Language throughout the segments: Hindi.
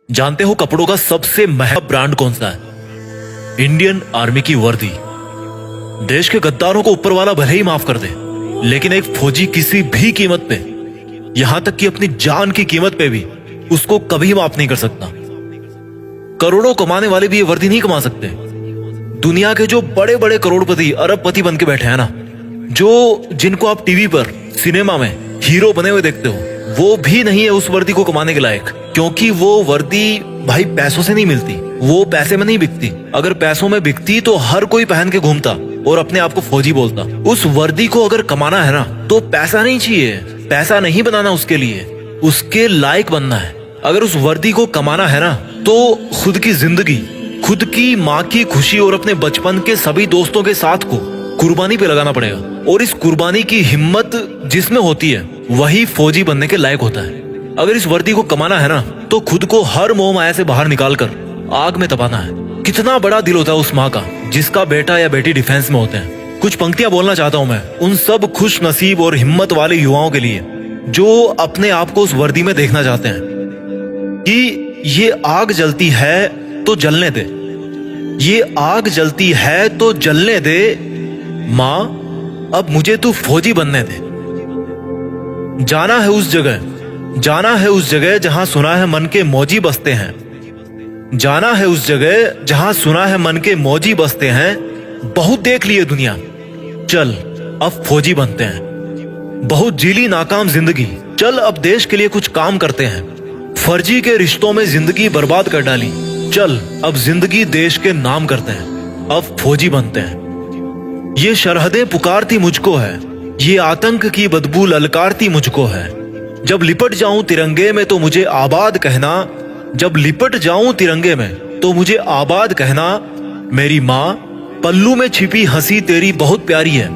जानते हो कपड़ों का सबसे महंगा ब्रांड कौन सा है? इंडियन आर्मी की वर्दी। देश के गद्दारों को ऊपर वाला भले ही माफ कर दे, लेकिन एक फौजी किसी भी कीमत पे, यहां तक कि अपनी जान की कीमत पे भी उसको कभी माफ नहीं कर सकता। करोड़ों कमाने वाले भी ये वर्दी नहीं कमा सकते। दुनिया के जो बड़े बड़े करोड़पति अरबपति बन के बैठे हैं ना, जो जिनको आप टीवी पर सिनेमा में हीरो बने हुए देखते हो, वो भी नहीं है उस वर्दी को कमाने के लायक। क्योंकि वो वर्दी भाई पैसों से नहीं मिलती, वो पैसे में नहीं बिकती। अगर पैसों में बिकती तो हर कोई पहन के घूमता और अपने आप को फौजी बोलता। उस वर्दी को अगर कमाना है ना, तो पैसा नहीं चाहिए, पैसा नहीं बनाना उसके लिए, उसके लायक बनना है। अगर उस वर्दी को कमाना है ना, तो खुद की जिंदगी, खुद की माँ की खुशी और अपने बचपन के सभी दोस्तों के साथ को कुर्बानी पे लगाना पड़ेगा। और इस कुर्बानी की हिम्मत जिसमें होती है, वही फौजी बनने के लायक होता है। अगर इस वर्दी को कमाना है ना, तो खुद को हर मोह माया से बाहर निकालकर आग में तपाना है। कितना बड़ा दिल होता है उस माँ का जिसका बेटा या बेटी डिफेंस में होते हैं। कुछ पंक्तियां बोलना चाहता हूं मैं उन सब खुश नसीब और हिम्मत वाले युवाओं के लिए जो अपने आप को उस वर्दी में देखना चाहते हैं कि ये आग जलती है तो जलने दे, ये आग जलती है तो जलने दे, माँ अब मुझे तू फौजी बनने दे। जाना है उस जगह, जाना है उस जगह जहां सुना है मन के मौजी बसते हैं। जाना है उस जगह जहां सुना है मन के मौजी बसते हैं। बहुत देख लिए दुनिया, चल अब फौजी बनते हैं। बहुत जीली नाकाम जिंदगी, चल अब देश के लिए कुछ काम करते हैं। फर्जी के रिश्तों में जिंदगी बर्बाद कर डाली, चल अब जिंदगी देश के नाम करते हैं। अब फौजी बनते हैं। ये सरहदें पुकारती मुझको है, ये आतंक की बदबू ललकारती मुझको है। जब लिपट जाऊं तिरंगे में तो मुझे आबाद कहना, जब लिपट जाऊं तिरंगे में तो मुझे आबाद कहना। मेरी माँ पल्लू में छिपी हंसी तेरी बहुत प्यारी है,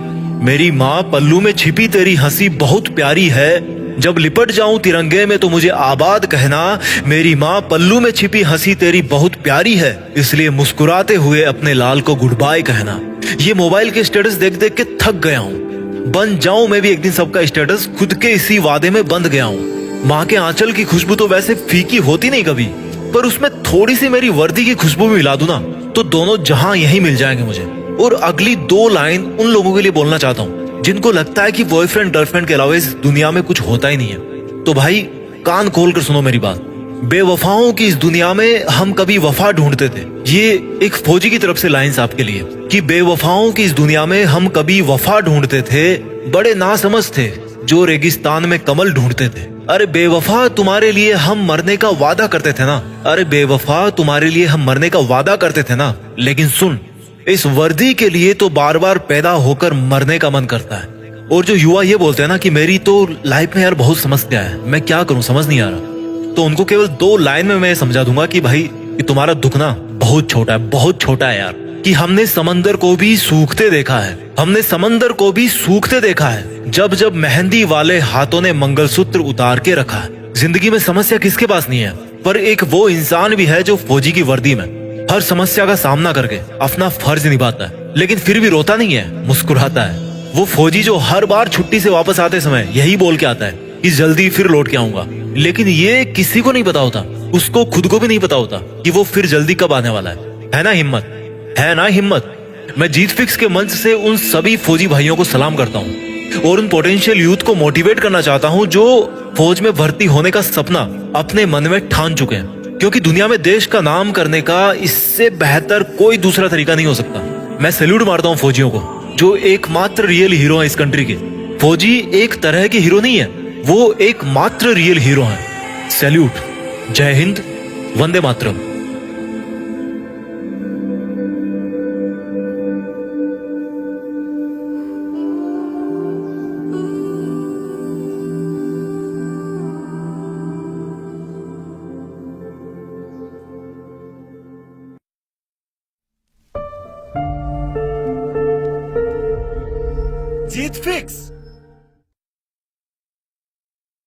मेरी माँ पल्लू में छिपी तेरी हंसी बहुत प्यारी है। जब लिपट जाऊं तिरंगे में तो मुझे आबाद कहना, मेरी माँ पल्लू में छिपी हंसी तेरी बहुत प्यारी है। इसलिए मुस्कुराते हुए अपने लाल को गुड बाय कहना। ये मोबाइल के स्टेटस देख देख के थक गया हूँ, बन जाऊं मैं भी एक दिन सबका स्टेटस, खुद के इसी वादे में बंध गया हूँ। माँ के आंचल की खुशबू तो वैसे फीकी होती नहीं कभी, पर उसमें थोड़ी सी मेरी वर्दी की खुशबू भी मिला दूं ना, तो दोनों जहां यही मिल जाएंगे मुझे। और अगली दो लाइन उन लोगों के लिए बोलना चाहता हूँ जिनको लगता है कि बॉयफ्रेंड गर्लफ्रेंड के अलावा इस दुनिया में कुछ होता ही नहीं है। तो भाई कान खोल कर सुनो मेरी बात। बेवफाओं की इस दुनिया में हम कभी वफा ढूंढते थे। ये एक फौजी की तरफ से लाइंस आपके लिए कि बेवफाओं की इस दुनिया में हम कभी वफा ढूंढते थे। बड़े नासमझ थे जो रेगिस्तान में कमल ढूंढते थे। अरे बेवफा तुम्हारे लिए हम मरने का वादा करते थे ना, अरे बेवफा तुम्हारे लिए हम मरने का वादा करते थे ना। लेकिन सुन, इस वर्दी के लिए तो बार बार पैदा होकर मरने का मन करता है। और जो युवा ये बोलते हैं ना कि मेरी तो लाइफ में यार बहुत समस्या है, मैं क्या करूं समझ नहीं आ रहा, तो उनको केवल दो लाइन में मैं समझा दूंगा कि भाई कि तुम्हारा दुख ना बहुत छोटा है, बहुत छोटा है यार। कि हमने समंदर को भी सूखते देखा है, हमने समंदर को भी सूखते देखा है, जब जब मेहंदी वाले हाथों ने मंगलसूत्र उतार के रखा है। जिंदगी में समस्या किसके पास नहीं है, पर एक वो इंसान भी है जो फौजी की वर्दी में हर समस्या का सामना करके अपना फर्ज निभाता है, लेकिन फिर भी रोता नहीं है, मुस्कुराता है। वो फौजी जो हर बार छुट्टी से वापस आते समय यही बोल के आता है कि जल्दी फिर लौट के आऊंगा। लेकिन ये किसी को नहीं पता होता, उसको खुद को भी नहीं पता होता कि वो फिर जल्दी कब आने वाला है ना हिम्मत, है ना हिम्मत। मैं जीत फिक्स के मंच से उन सभी फौजी भाइयों को सलाम करता हूँ और उन पोटेंशियल यूथ को मोटिवेट करना चाहता हूँ जो फौज में भर्ती होने का सपना अपने मन में ठान चुके हैं। क्योंकि दुनिया में देश का नाम करने का इससे बेहतर कोई दूसरा तरीका नहीं हो सकता। मैं सैल्यूट मारता हूँ फौजियों को जो एकमात्र रियल हीरो है इस कंट्री के। फौजी एक तरह के हीरो नहीं है, वो एकमात्र रियल हीरो है। सैल्यूट। जय हिंद, वंदे मातरम। जीत फिक्स।